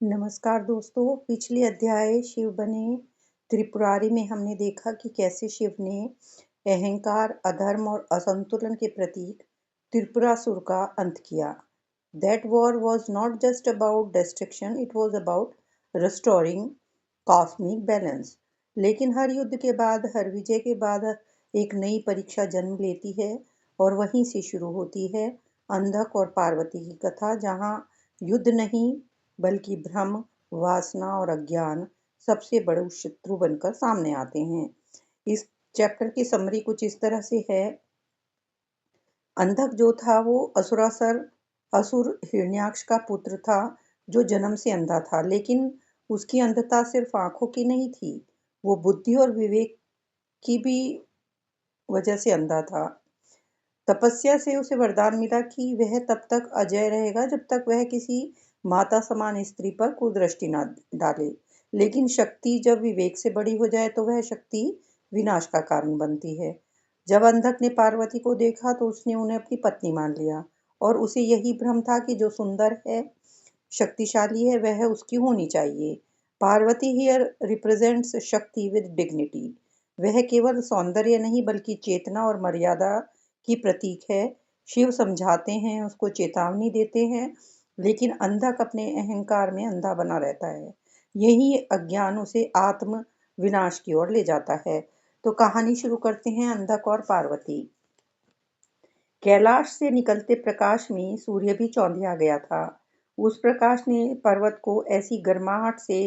नमस्कार दोस्तों, पिछले अध्याय शिव बने त्रिपुरारी में हमने देखा कि कैसे शिव ने अहंकार, अधर्म और असंतुलन के प्रतीक त्रिपुरासुर का अंत किया। That war was not just about destruction, it was about restoring cosmic balance. लेकिन हर युद्ध के बाद, हर विजय के बाद एक नई परीक्षा जन्म लेती है और वहीं से शुरू होती है अंधक और पार्वती की कथा, जहाँ युद्ध नहीं बल्कि भ्रम, वासना और अज्ञान सबसे बड़े शत्रु बनकर सामने आते हैं। इस चैप्टर की समरी कुछ इस तरह से है। अंधक जो था वो असुर हिरण्याक्ष का पुत्र था, जो जन्म से अंधा था। लेकिन उसकी अंधता सिर्फ आंखों की नहीं थी, वो बुद्धि और विवेक की भी वजह से अंधा था। तपस्या से उसे वरदान मिला कि वह तब तक अजय रहेगा जब तक वह किसी माता समान स्त्री पर कुदृष्टि न डाले। लेकिन शक्ति जब विवेक से बड़ी हो जाए तो वह शक्ति विनाश का कारण बनती है। जब अंधक ने पार्वती को देखा तो उसने उन्हें अपनी पत्नी मान लिया और उसे यही भ्रम था कि जो सुंदर है, शक्तिशाली है, वह उसकी होनी चाहिए। पार्वती हियर रिप्रेजेंट्स शक्ति विद डिग्निटी। वह केवल सौंदर्य नहीं बल्कि चेतना और मर्यादा की प्रतीक है। शिव समझाते हैं, उसको चेतावनी देते हैं, लेकिन अंधक अपने अहंकार में अंधा बना रहता है। यही अज्ञान उसे आत्म विनाश की ओर ले जाता है। तो कहानी शुरू करते हैं। अंधक और पार्वती। कैलाश से निकलते प्रकाश में सूर्य भी चौंधिया गया था। उस प्रकाश ने पर्वत को ऐसी गर्माहट से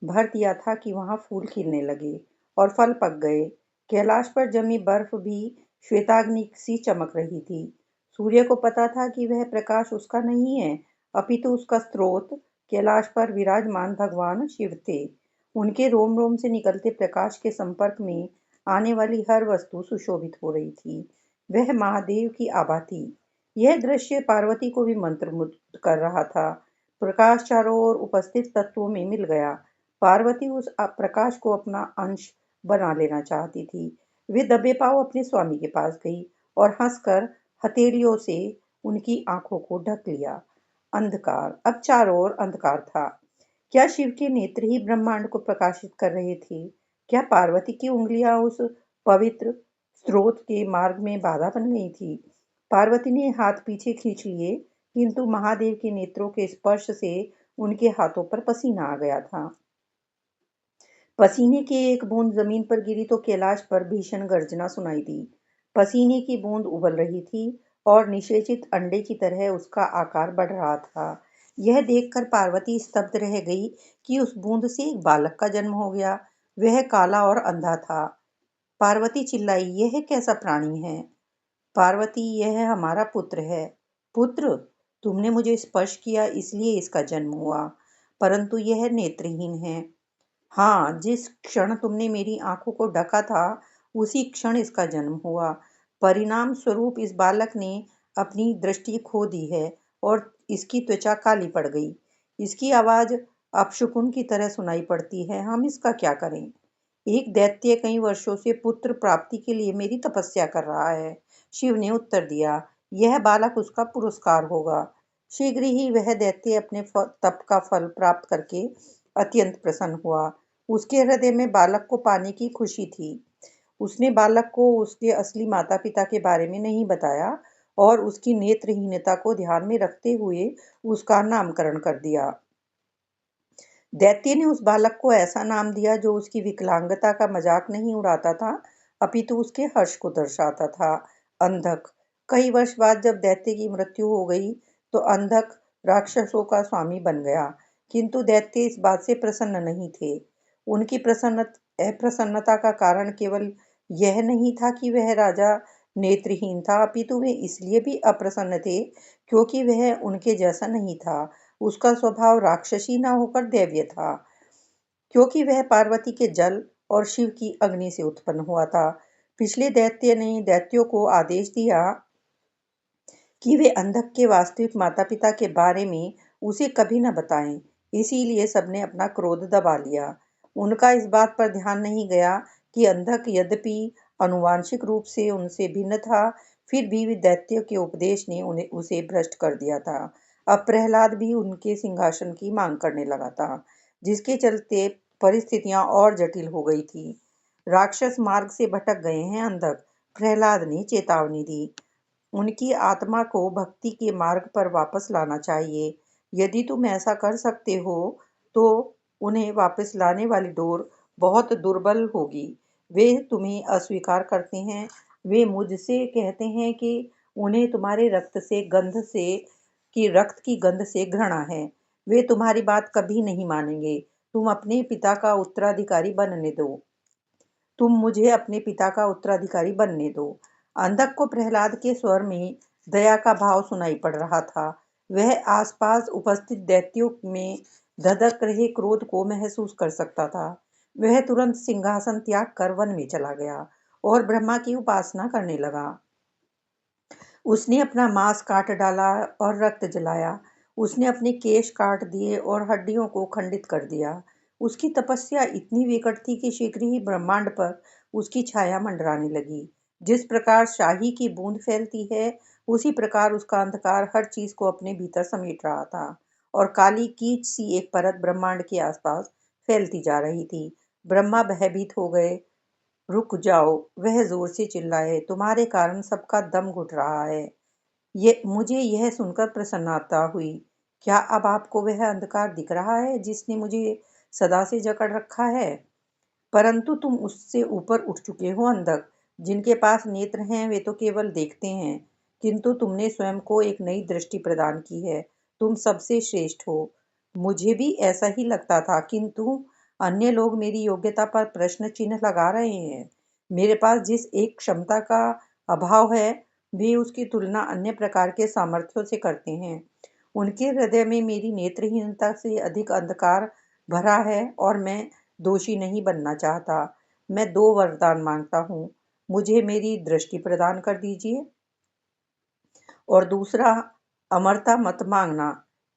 भर दिया था कि वहां फूल खिलने लगे और फल पक गए। कैलाश पर जमी बर्फ भी श्वेताग्नि सी चमक रही थी। सूर्य को पता था कि वह प्रकाश उसका नहीं है, अपितु उसका स्रोत कैलाश पर विराजमान भगवान शिव थे। उनके रोम रोम से निकलते प्रकाश के संपर्क में आने वाली हर वस्तु सुशोभित हो रही थी। वह महादेव की आभा थी। यह दृश्य पार्वती को भी मंत्रमुग्ध कर रहा था। प्रकाश चारों ओर उपस्थित तत्वों में मिल गया। पार्वती उस प्रकाश को अपना अंश बना लेना चाहती थी। वे दबे पांव अपने स्वामी के पास गई और हंसकर हथेलियों से उनकी आंखों को ढक लिया। अंधकार, अब चारों ओर अंधकार था। क्या शिव के नेत्र ही ब्रह्मांड को प्रकाशित कर रहे थे? क्या पार्वती की उंगलियां उस पवित्र स्रोत के मार्ग में बाधा बन गई थी? पार्वती ने हाथ पीछे खींच लिए, किंतु महादेव के नेत्रों के स्पर्श से उनके हाथों पर पसीना आ गया था। पसीने की एक बूंद जमीन पर गिरी तो कैलाश पर भीषण गर्जना सुनाई दी। पसीने की बूंद उबल रही थी और निषेचित अंडे की तरह उसका आकार बढ़ रहा था। यह देखकर पार्वती स्तब्ध रह गई कि उस बूंद से एक बालक का जन्म हो गया। वह काला और अंधा था। पार्वती चिल्लाई, यह कैसा प्राणी है? पार्वती, यह हमारा पुत्र है। पुत्र? तुमने मुझे स्पर्श किया इसलिए इसका जन्म हुआ, परंतु यह नेत्रहीन है। हाँ, जिस क्षण तुमने मेरी आंखों को ढका था उसी क्षण इसका जन्म हुआ। परिणाम स्वरूप इस बालक ने अपनी दृष्टि खो दी है और इसकी त्वचा काली पड़ गई। इसकी आवाज अपशकुन की तरह सुनाई पड़ती है। हम इसका क्या करें? एक दैत्य कई वर्षों से पुत्र प्राप्ति के लिए मेरी तपस्या कर रहा है। शिव ने उत्तर दिया, यह बालक उसका पुरस्कार होगा। शीघ्र ही वह दैत्य अपने तप का फल प्राप्त करके अत्यंत प्रसन्न हुआ। उसके हृदय में बालक को पाने की खुशी थी। उसने बालक को उसके असली माता पिता के बारे में नहीं बताया और उसकी नेत्रहीनता को ध्यान में रखते हुए उसका नामकरण कर दिया। दैत्य ने उस बालक को ऐसा नाम दिया जो उसकी विकलांगता का मजाक नहीं उड़ाता था, अपितु उसके हर्ष को दर्शाता था। अंधक। कई वर्ष बाद जब दैत्य की मृत्यु हो गई तो अंधक राक्षसों का स्वामी बन गया, किंतु दैत्य इस बात से प्रसन्न नहीं थे। उनकी अप्रसन्नता का कारण केवल यह नहीं था कि वह राजा नेत्रहीन था, अपितु वे इसलिए भी अप्रसन्न थे क्योंकि वह उनके जैसा नहीं था। उसका स्वभाव राक्षसी न होकर दैवीय था, क्योंकि वह पार्वती के जल और शिव की अग्नि से उत्पन्न हुआ था। पिछले दैत्य ने दैत्यों को आदेश दिया कि वे अंधक के वास्तविक माता पिता के बारे में उसे कभी न बताएं। इसीलिए सबने अपना क्रोध दबा लिया। उनका इस बात पर ध्यान नहीं गया कि अंधक यद्यपि अनुवांशिक रूप से उनसे भिन्न था, फिर भी दैत्य के उपदेश ने उसे भ्रष्ट कर दिया था। अब प्रहलाद भी उनके सिंहासन की मांग करने लगा था, जिसके चलते परिस्थितियां और जटिल हो गई थी। राक्षस मार्ग से भटक गए हैं अंधक, प्रहलाद ने चेतावनी दी। उनकी आत्मा को भक्ति के मार्ग पर वापस लाना चाहिए। यदि तुम ऐसा कर सकते हो तो उन्हें वापस लाने वाली डोर बहुत दुर्बल होगी। वे तुम्हें अस्वीकार करते हैं। वे मुझसे कहते हैं कि उन्हें तुम्हारे रक्त की गंध से घृणा है। वे तुम्हारी बात कभी नहीं मानेंगे। तुम अपने पिता का उत्तराधिकारी बनने दो। तुम मुझे अपने पिता का उत्तराधिकारी बनने दो। अंधक को प्रहलाद के स्वर में दया का भाव सुनाई पड़ रहा था। वह आसपास उपस्थित दैत्यों में धधक रहे क्रोध को महसूस कर सकता था। वह तुरंत सिंहासन त्याग कर वन में चला गया और ब्रह्मा की उपासना करने लगा। उसने अपना मांस काट डाला और रक्त जलाया। उसने अपने केश काट दिए और हड्डियों को खंडित कर दिया। उसकी तपस्या इतनी विकट थी कि शीघ्र ही ब्रह्मांड पर उसकी छाया मंडराने लगी। जिस प्रकार शाही की बूंद फैलती है, उसी प्रकार उसका अंधकार हर चीज को अपने भीतर समेट रहा था और काली कीच सी एक परत ब्रह्मांड के आसपास फैलती जा रही थी। ब्रह्मा भयभीत हो गए। रुक जाओ, वह जोर से चिल्लाए, तुम्हारे कारण सबका दम घुट रहा है। ये मुझे यह सुनकर प्रसन्नता हुई। क्या अब आपको वह अंधकार दिख रहा है जिसने मुझे सदा से जकड़ रखा है? परंतु तुम उससे ऊपर उठ चुके हो अंधक। जिनके पास नेत्र हैं वे तो केवल देखते हैं, किंतु तुमने स्वयं को एक नई दृष्टि प्रदान की है। तुम सबसे श्रेष्ठ हो। मुझे भी ऐसा ही लगता था, किंतु अन्य लोग मेरी योग्यता पर प्रश्न चिन्ह लगा रहे हैं। मेरे पास जिस एक क्षमता का अभाव है, वे उसकी तुलना अन्य प्रकार के सामर्थ्यों से करते हैं। उनके हृदय में मेरी नेत्रहीनता से अधिक अंधकार भरा है और मैं दोषी नहीं बनना चाहता। मैं दो वरदान मांगता हूँ। मुझे मेरी दृष्टि प्रदान कर दीजिए और दूसरा, अमरता मत मांगना,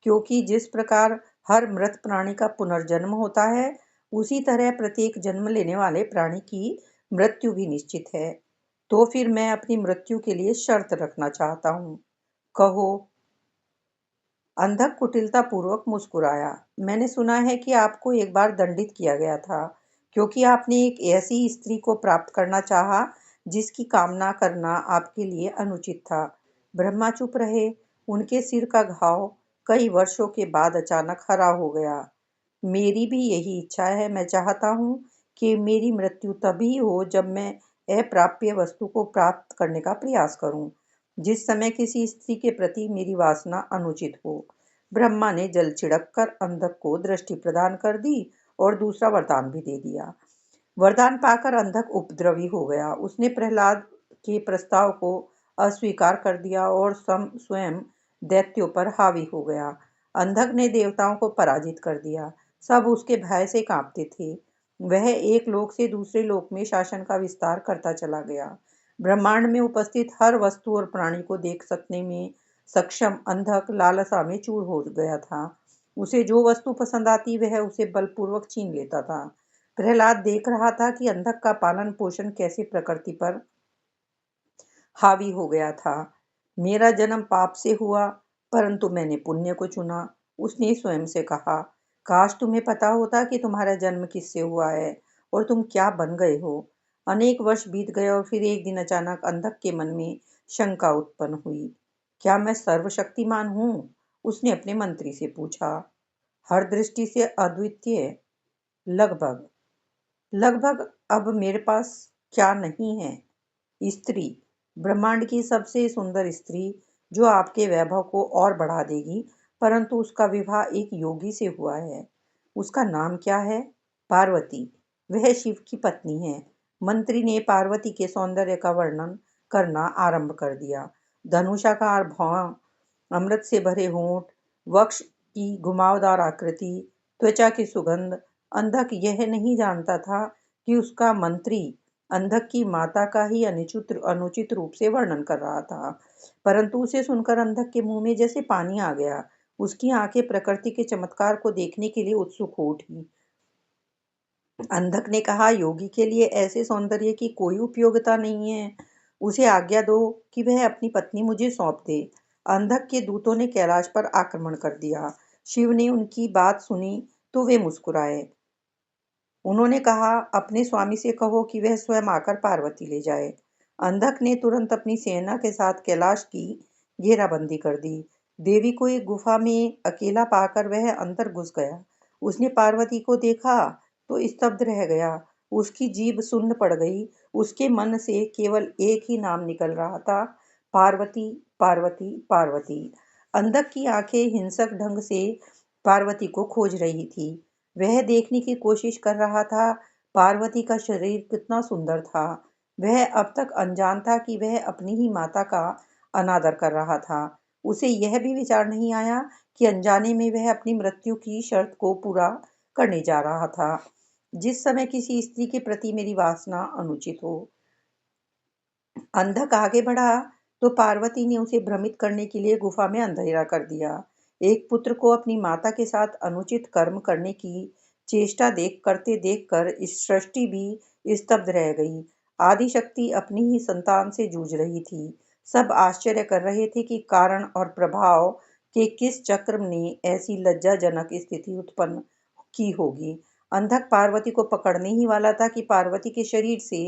क्योंकि जिस प्रकार हर मृत प्राणी का पुनर्जन्म होता है, उसी तरह प्रत्येक जन्म लेने वाले प्राणी की मृत्यु भी निश्चित है। तो फिर मैं अपनी मृत्यु के लिए शर्त रखना चाहता हूँ। कहो। अंधक कुटिलतापूर्वक मुस्कुराया। मैंने सुना है कि आपको एक बार दंडित किया गया था, क्योंकि आपने एक ऐसी स्त्री को प्राप्त करना चाहा जिसकी कामना करना आपके लिए अनुचित था। ब्रह्मा चुप रहे। उनके सिर का घाव कई वर्षों के बाद अचानक हरा हो गया। मेरी भी यही इच्छा है। मैं चाहता हूँ कि मेरी मृत्यु तभी हो जब मैं अप्राप्य वस्तु को प्राप्त करने का प्रयास करूं, जिस समय किसी स्त्री के प्रति मेरी वासना अनुचित हो। ब्रह्मा ने जल छिड़क कर अंधक को दृष्टि प्रदान कर दी और दूसरा वरदान भी दे दिया। वरदान पाकर अंधक उपद्रवी हो गया। उसने प्रहलाद के प्रस्ताव को अस्वीकार कर दिया और स्वयं दैत्यों पर हावी हो गया। अंधक ने देवताओं को पराजित कर दिया। सब उसके भय से कांपते थे। वह एक लोक से दूसरे लोक में शासन का विस्तार करता चला गया। ब्रह्मांड में उपस्थित हर वस्तु और प्राणी को देख सकने में सक्षम अंधक लालसा में चूर हो गया था। उसे जो वस्तु पसंद आती वह उसे बलपूर्वक छीन लेता था। प्रहलाद देख रहा था कि अंधक का पालन पोषण कैसे प्रकृति पर हावी हो गया था। मेरा जन्म पाप से हुआ, परंतु मैंने पुण्य को चुना, उसने स्वयं से कहा। काश तुम्हें पता होता कि तुम्हारा जन्म किससे हुआ है और तुम क्या बन गए हो। अनेक वर्ष बीत गए और फिर एक दिन अचानक अंधक के मन में शंका उत्पन्न हुई। क्या मैं सर्वशक्तिमान हूँ? उसने अपने मंत्री से पूछा। हर दृष्टि से अद्वितीय। लगभग। लगभग। अब मेरे पास क्या नहीं है? स्त्री। ब्रह्मांड की सबसे सुंदर स्त्री, जो आपके वैभव को और बढ़ा देगी, परंतु उसका विवाह एक योगी से हुआ है। उसका नाम क्या है? पार्वती। वह शिव की पत्नी है। मंत्री ने पार्वती के सौंदर्य का वर्णन करना आरंभ कर दिया। धनुषाकार भौं, अमृत से भरे होंठ, वक्ष की घुमावदार आकृति, त्वचा की सुगंध। अंधक यह नहीं जानता था कि उसका मंत्री अंधक की माता का ही अनुचित रूप से वर्णन कर रहा था, परंतु उसे सुनकर अंधक के मुंह में जैसे पानी आ गया। उसकी आंखें प्रकृति के चमत्कार को देखने के लिए उत्सुक हो उठी। अंधक ने कहा, योगी के लिए ऐसे सौंदर्य की कोई उपयोगिता नहीं है। उसे आज्ञा दो कि वह अपनी पत्नी मुझे सौंप दे। अंधक के दूतों ने कैलाश पर आक्रमण कर दिया। शिव ने उनकी बात सुनी तो वे मुस्कुराए। उन्होंने कहा, अपने स्वामी से कहो कि वह स्वयं आकर पार्वती ले जाए। अंधक ने तुरंत अपनी सेना के साथ कैलाश की घेराबंदी कर दी। देवी को एक गुफा में अकेला पाकर वह अंदर घुस गया। उसने पार्वती को देखा तो स्तब्ध रह गया। उसकी जीभ सुन्न पड़ गई। उसके मन से केवल एक ही नाम निकल रहा था, पार्वती, पार्वती, पार्वती। अंधक की आंखें हिंसक ढंग से पार्वती को खोज रही थी। वह देखने की कोशिश कर रहा था, पार्वती का शरीर कितना सुंदर था। वह अब तक अनजान था कि वह अपनी ही माता का अनादर कर रहा था। उसे यह भी विचार नहीं आया कि अनजाने में वह अपनी मृत्यु की शर्त को पूरा करने जा रहा था। जिस समय किसी स्त्री के प्रति मेरी वासना अनुचित हो। अंधक आगे बढ़ा तो पार्वती ने उसे भ्रमित करने के लिए गुफा में अंधेरा कर दिया। एक पुत्र को अपनी माता के साथ अनुचित कर्म करने की चेष्टा देखकर इस सृष्टि भी स्तब्ध रह गई। आदिशक्ति अपनी ही संतान से जूझ रही थी। सब आश्चर्य कर रहे थे कि कारण और प्रभाव के किस चक्र ने ऐसी लज्जाजनक स्थिति उत्पन्न की होगी। अंधक पार्वती को पकड़ने ही वाला था कि पार्वती के शरीर से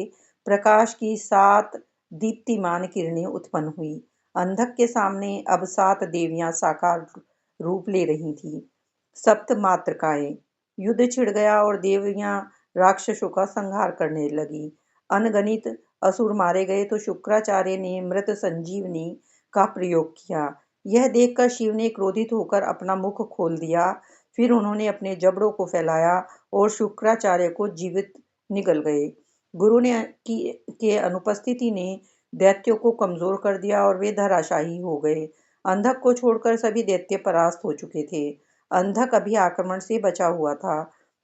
प्रकाश की 7 दीप्तिमान किरणें उत्पन्न हुई। अंधक के सामने अब 7 देवियां साकार रूप ले रही थीं। सप्त मातृकाएं। युद्ध छिड़ गया और देवियां राक्षसों का संहार करने लगी। अनगणित असुर मारे गए तो शुक्राचार्य ने मृत संजीवनी का प्रयोग किया। यह देखकर शिव ने क्रोधित होकर अपना मुख खोल दिया। फिर उन्होंने अपने जबड़ों को फैलाया और शुक्राचार्य को जीवित निगल गए। गुरु ने के अनुपस्थिति ने दैत्यों को कमजोर कर दिया और वे धराशायी हो गए। अंधक को छोड़कर सभी दैत्य परास्त हो चुके थे। अंधक अभी आक्रमण से बचा हुआ था।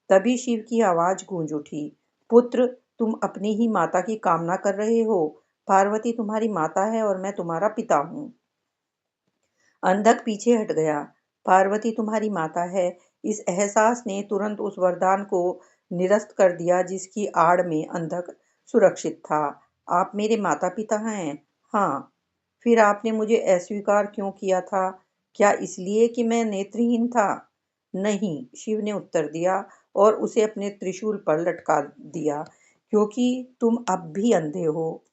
तभी शिव की आवाज गूंज उठी, पुत्र, तुम अपनी ही माता की कामना कर रहे हो। पार्वती तुम्हारी माता है और मैं तुम्हारा पिता हूँ। अंधक पीछे हट गया। पार्वती तुम्हारी माता है। इस एहसास ने तुरंत उस वरदान को निरस्त कर दिया जिसकी आड़ में अंधक सुरक्षित था। आप मेरे माता पिता हैं? हाँ। फिर आपने मुझे अस्वीकार क्यों किया था? क्या इसलिए कि मैं नेत्रहीन था? नहीं, शिव ने उत्तर दिया और उसे अपने त्रिशूल पर लटका दिया, क्योंकि तुम अब भी अंधे हो।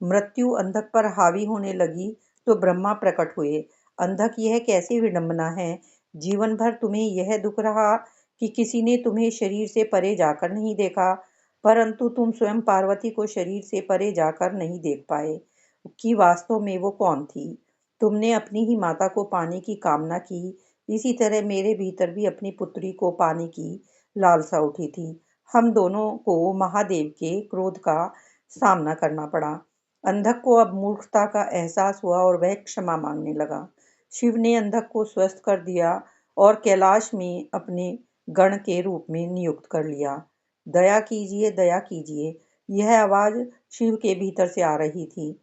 मृत्यु अंधक पर हावी होने लगी तो ब्रह्मा प्रकट हुए। अंधक, यह कैसी विडंबना है। जीवन भर तुम्हें यह दुख रहा कि किसी ने तुम्हें शरीर से परे जाकर नहीं देखा, परंतु तुम स्वयं पार्वती को शरीर से परे जाकर नहीं देख पाए कि वास्तव में वो कौन थी। तुमने अपनी ही माता को पाने की कामना की। इसी तरह मेरे भीतर भी अपनी पुत्री को पाने की लालसा उठी थी। हम दोनों को महादेव के क्रोध का सामना करना पड़ा। अंधक को अब मूर्खता का एहसास हुआ और वह क्षमा मांगने लगा। शिव ने अंधक को स्वस्थ कर दिया और कैलाश में अपने गण के रूप में नियुक्त कर लिया। दया कीजिए, दया कीजिए, यह आवाज शिव के भीतर से आ रही थी।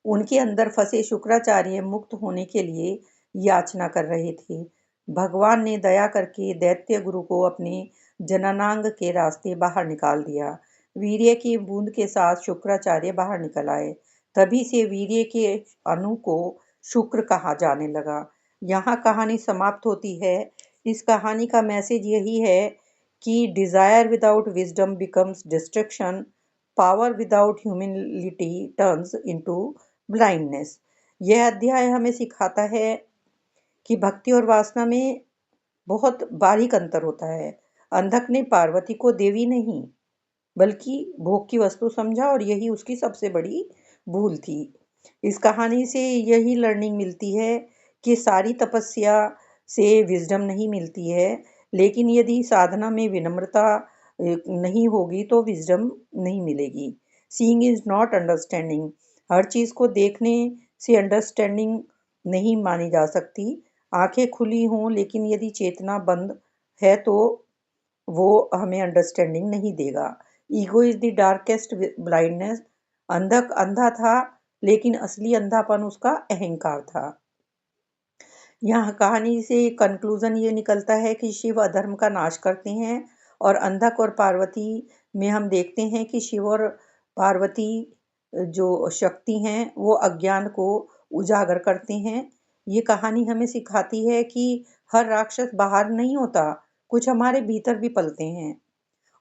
उनके अंदर फंसे शुक्राचार्य मुक्त होने के लिए याचना कर रहे थे। भगवान ने दया करके दैत्य गुरु को अपने जननांग के रास्ते बाहर निकाल दिया। वीर्य की बूंद के साथ शुक्राचार्य बाहर निकल आए। तभी से वीर्य के अणु को शुक्र कहा जाने लगा। यहाँ कहानी समाप्त होती है। इस कहानी का मैसेज यही है कि desire without wisdom becomes destruction, power without humility turns into blindness. यह अध्याय हमें सिखाता है कि भक्ति और वासना में बहुत बारीक अंतर होता है। अंधक ने पार्वती को देवी नहीं बल्कि भोग की वस्तु समझा और यही उसकी सबसे बड़ी भूल थी। इस कहानी से यही लर्निंग मिलती है कि सारी तपस्या से विजडम नहीं मिलती है, लेकिन यदि साधना में विनम्रता नहीं होगी तो विजडम नहीं मिलेगी। Seeing is not understanding. हर चीज को देखने से अंडरस्टैंडिंग नहीं मानी जा सकती। आंखें खुली हों लेकिन यदि चेतना बंद है तो वो हमें अंडरस्टैंडिंग नहीं देगा। Ego is the darkest blindness. अंधक अंधा था लेकिन असली अंधापन उसका अहंकार था। यहाँ कहानी से कंक्लूजन ये निकलता है कि शिव अधर्म का नाश करते हैं और अंधक और पार्वती में हम देखते हैं कि शिव और पार्वती जो शक्ति हैं वो अज्ञान को उजागर करते हैं। ये कहानी हमें सिखाती है कि हर राक्षस बाहर नहीं होता, कुछ हमारे भीतर भी पलते हैं।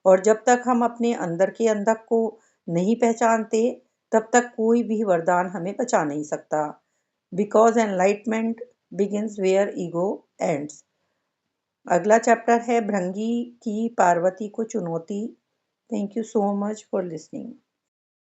और जब तक हम अपने अंदर के अंधक को नहीं पहचानते, तब तक कोई भी वरदान हमें बचा नहीं सकता। Because enlightenment begins where ego ends. अगला चैप्टर है भृंगी की पार्वती को चुनौती। Thank you so much for listening.